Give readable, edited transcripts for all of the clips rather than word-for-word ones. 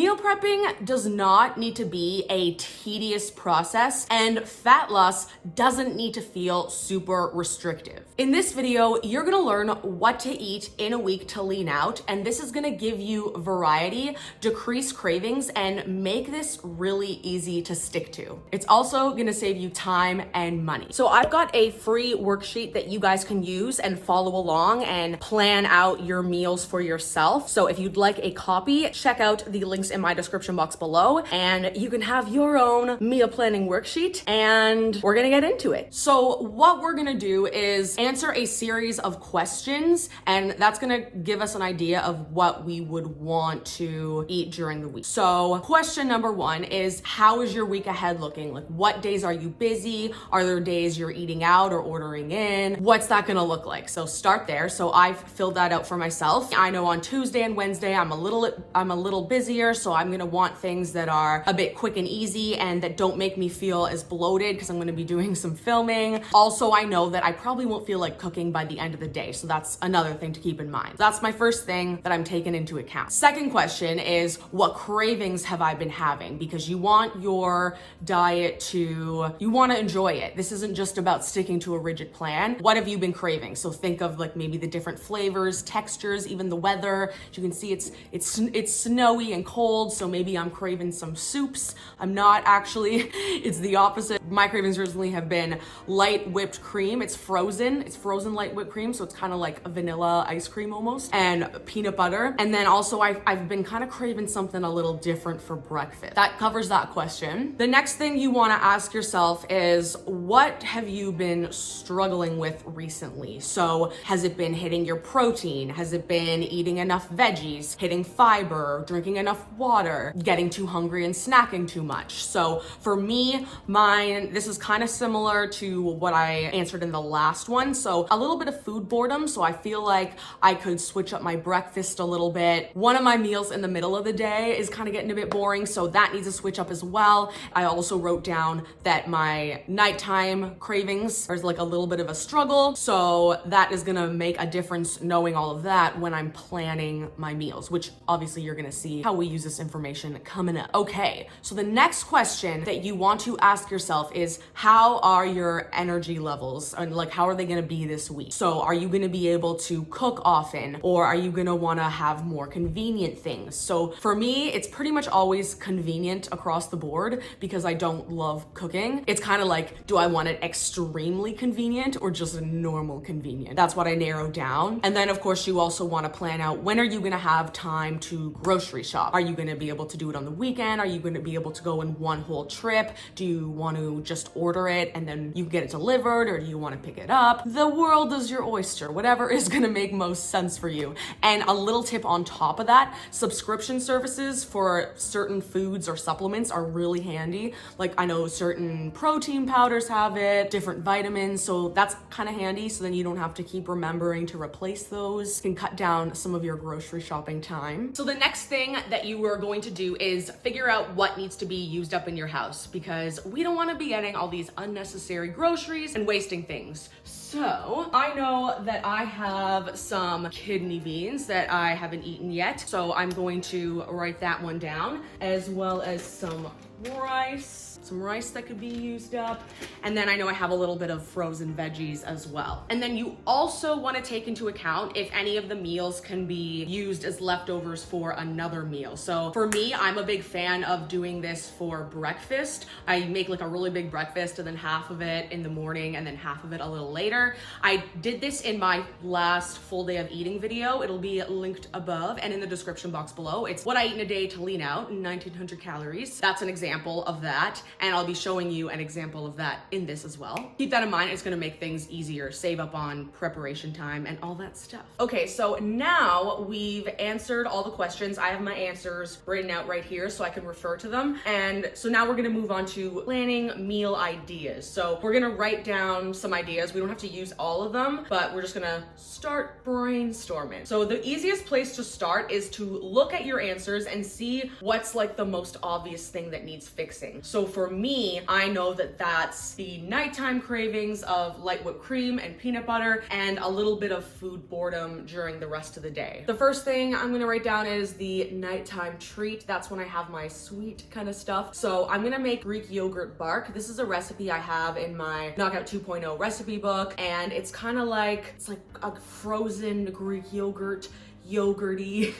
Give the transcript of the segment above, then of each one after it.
Meal prepping does not need to be a tedious process, and fat loss doesn't need to feel super restrictive. In this video, you're gonna learn what to eat in a week to lean out, and this is gonna give you variety, decrease cravings, and make this really easy to stick to. It's also gonna save you time and money. So I've got a free worksheet that you guys can use and follow along and plan out your meals for yourself. So if you'd like a copy, check out the links in my description box below, and you can have your own meal planning worksheet, and we're gonna get into it. So what we're gonna do is answer a series of questions, and that's gonna give us an idea of what we would want to eat during the week. So question number one is, how is your week ahead looking? Like, what days are you busy? Are there days you're eating out or ordering in? What's that gonna look like? So start there. So I've filled that out for myself. I know on Tuesday and Wednesday I'm a little busier, so I'm gonna want things that are a bit quick and easy and that don't make me feel as bloated because I'm gonna be doing some filming. Also, I know that I probably won't feel like cooking by the end of the day, so that's another thing to keep in mind. That's my first thing that I'm taking into account. Second question is, what cravings have I been having? Because you want your diet you wanna enjoy it. This isn't just about sticking to a rigid plan. What have you been craving? So think of like maybe the different flavors, textures, even the weather. As you can see, it's snowy and cold, so maybe I'm craving some soups. I'm not actually, it's the opposite. My cravings recently have been light whipped cream. It's frozen light whipped cream, so it's kind of like a vanilla ice cream almost, and peanut butter. And then also I've been kind of craving something a little different for breakfast. That covers that question. The next thing you want to ask yourself is, what have you been struggling with recently? So has it been hitting your protein? Has it been eating enough veggies, hitting fiber, drinking enough water, getting too hungry and snacking too much? So for me, this is kind of similar to what I answered in the last one. So a little bit of food boredom. So I feel like I could switch up my breakfast a little bit. One of my meals in the middle of the day is kind of getting a bit boring, so that needs to switch up as well. I also wrote down that my nighttime cravings are like a little bit of a struggle. So that is gonna make a difference knowing all of that when I'm planning my meals, which obviously you're gonna see how we use this information coming up. Okay, so the next question that you want to ask yourself is, how are your energy levels? And like, how are they gonna be this week? So are you gonna be able to cook often, or are you gonna wanna have more convenient things? So for me, it's pretty much always convenient across the board because I don't love cooking. It's kind of like, do I want it extremely convenient or just normal convenient? That's what I narrow down. And then of course you also want to plan out, when are you going to have time to grocery shop? Are you going to be able to do it on the weekend? Are you going to be able to go in one whole trip? Do you want to just order it and then you get it delivered, or do you want to pick it up? The world is your oyster, whatever is going to make most sense for you. And a little tip on top of that, subscription services for certain foods or supplements are really handy. Like I know certain protein powders have it, different vitamins, so that's kind of handy, so then you don't have to keep remembering to replace those. Can cut down some of your grocery shopping time. So the next thing that you are going to do is figure out what needs to be used up in your house, because we don't want to be getting all these unnecessary groceries and wasting things. So I know that I have some kidney beans that I haven't eaten yet, so I'm going to write that one down, as well as some rice that could be used up. And then I know I have a little bit of frozen veggies as well. And then you also want to take into account if any of the meals can be used as leftovers for another meal. So for me, I'm a big fan of doing this for breakfast. I make like a really big breakfast and then half of it in the morning and then half of it a little later. I did this in my last full day of eating video. It'll be linked above and in the description box below. It's what I eat in a day to lean out, 1900 calories. That's an example of that. And I'll be showing you an example of that in this as well. Keep that in mind, it's gonna make things easier, save up on preparation time and all that stuff. Okay, so now we've answered all the questions. I have my answers written out right here so I can refer to them. And so now we're gonna move on to planning meal ideas. So we're gonna write down some ideas. We don't have to use all of them, but we're just gonna start brainstorming. So the easiest place to start is to look at your answers and see what's like the most obvious thing that needs fixing. So for me, I know that that's the nighttime cravings of light whipped cream and peanut butter and a little bit of food boredom during the rest of the day. The first thing I'm gonna write down is the nighttime treat. That's when I have my sweet kind of stuff. So I'm gonna make Greek yogurt bark. This is a recipe I have in my Knockout 2.0 recipe book, and it's kind of like, it's like a frozen Greek yogurty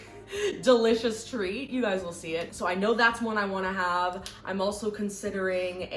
delicious treat. You guys will see it. So I know that's one I want to have. I'm also considering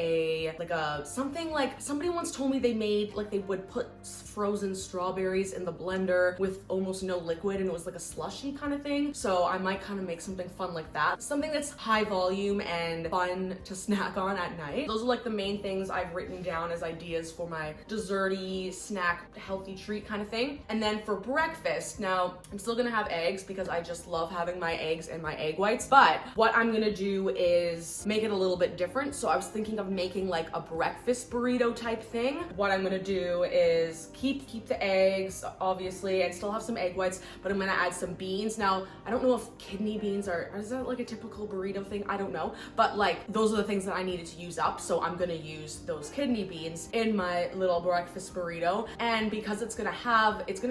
something like somebody once told me they made, like they would put frozen strawberries in the blender with almost no liquid and it was like a slushy kind of thing. So I might kind of make something fun like that. Something that's high volume and fun to snack on at night. Those are like the main things I've written down as ideas for my desserty snack healthy treat kind of thing. And then for breakfast, now I'm still gonna have eggs because I just love having my eggs and my egg whites, but what I'm gonna do is make it a little bit different. So I was thinking of making like a breakfast burrito type thing. What I'm gonna do is keep the eggs, obviously, and still have some egg whites, but I'm gonna add some beans. Now, I don't know if kidney beans is that like a typical burrito thing? I don't know, but like those are the things that I needed to use up, so I'm gonna use those kidney beans in my little breakfast burrito. And because it's gonna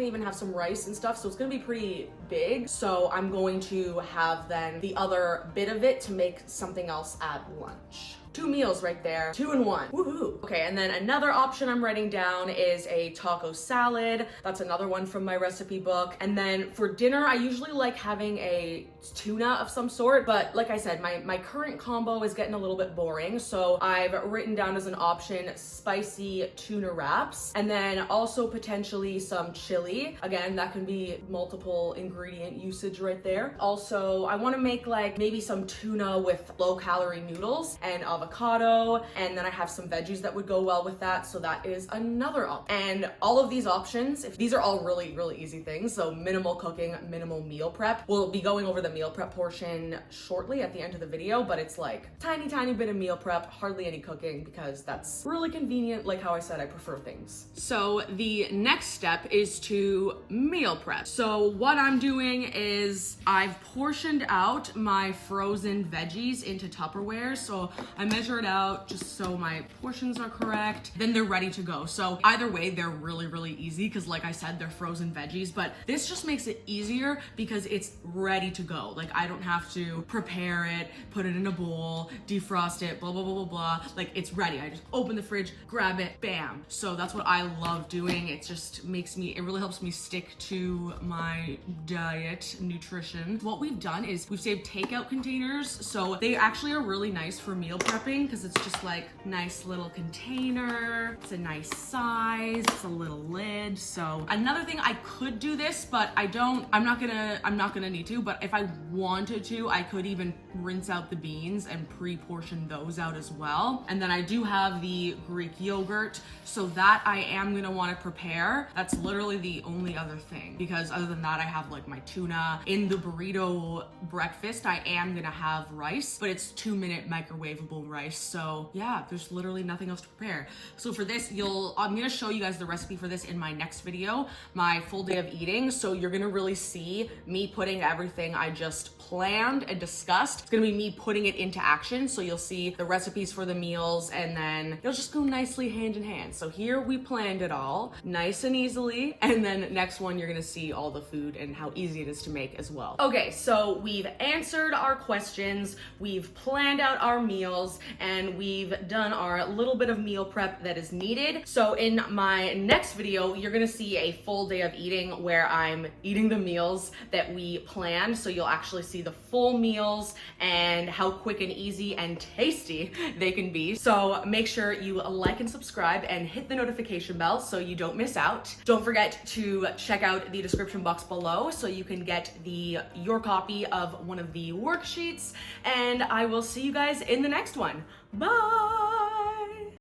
even have some rice and stuff, so it's gonna be pretty big, so I'm going to have then the other bit of it to make something else at lunch. 2 meals right there, 2 in 1. Woohoo. Okay, and then another option I'm writing down is a taco salad. That's another one from my recipe book. And then for dinner, I usually like having a tuna of some sort, but like I said, my current combo is getting a little bit boring, so I've written down as an option spicy tuna wraps, and then also potentially some chili. Again, that can be multiple ingredient usage right there. Also, I want to make like maybe some tuna with low calorie noodles and avocado, and then I have some veggies that would go well with that, so that is another option. And all of these options, if these are all really easy things, so minimal cooking, minimal meal prep. We'll be going over the meal prep portion shortly at the end of the video, but it's like tiny bit of meal prep, hardly any cooking, because that's really convenient. Like how I said, I prefer things. So the next step is to meal prep. So what I'm doing is I've portioned out my frozen veggies into Tupperware. So I measure it out just so my portions are correct, then they're ready to go. So either way, they're really easy because like I said, they're frozen veggies, but this just makes it easier because it's ready to go. Like I don't have to prepare it, put it in a bowl, defrost it, blah. Like it's ready. I just open the fridge, grab it, bam. So that's what I love doing. It just it really helps me stick to my diet, nutrition. What we've done is we've saved takeout containers. So they actually are really nice for meal prepping because it's just like nice little container. It's a nice size. It's a little lid. So another thing, I could do this, but I'm not gonna need to, but if I wanted to, I could even rinse out the beans and pre-portion those out as well. And then I do have the Greek yogurt, so that I am gonna want to prepare. That's literally the only other thing, because other than that, I have like my tuna. In the burrito breakfast, I am gonna have rice, but it's 2-minute microwavable rice. So yeah, there's literally nothing else to prepare. So for this, I'm gonna show you guys the recipe for this in my next video, my full day of eating. So you're gonna really see me putting everything I just planned and discussed. It's gonna be me putting it into action. So you'll see the recipes for the meals and then it'll just go nicely hand in hand. So here we planned it all nice and easily. And then next one, you're gonna see all the food and how easy it is to make as well. Okay, so we've answered our questions, we've planned out our meals, and we've done our little bit of meal prep that is needed. So in my next video, you're gonna see a full day of eating where I'm eating the meals that we planned. So you'll actually see the full meals and how quick and easy and tasty they can be. So make sure you like and subscribe and hit the notification bell so you don't miss out. Don't forget to check out the description box below so you can get your copy of one of the worksheets, and I will see you guys in the next one. Bye!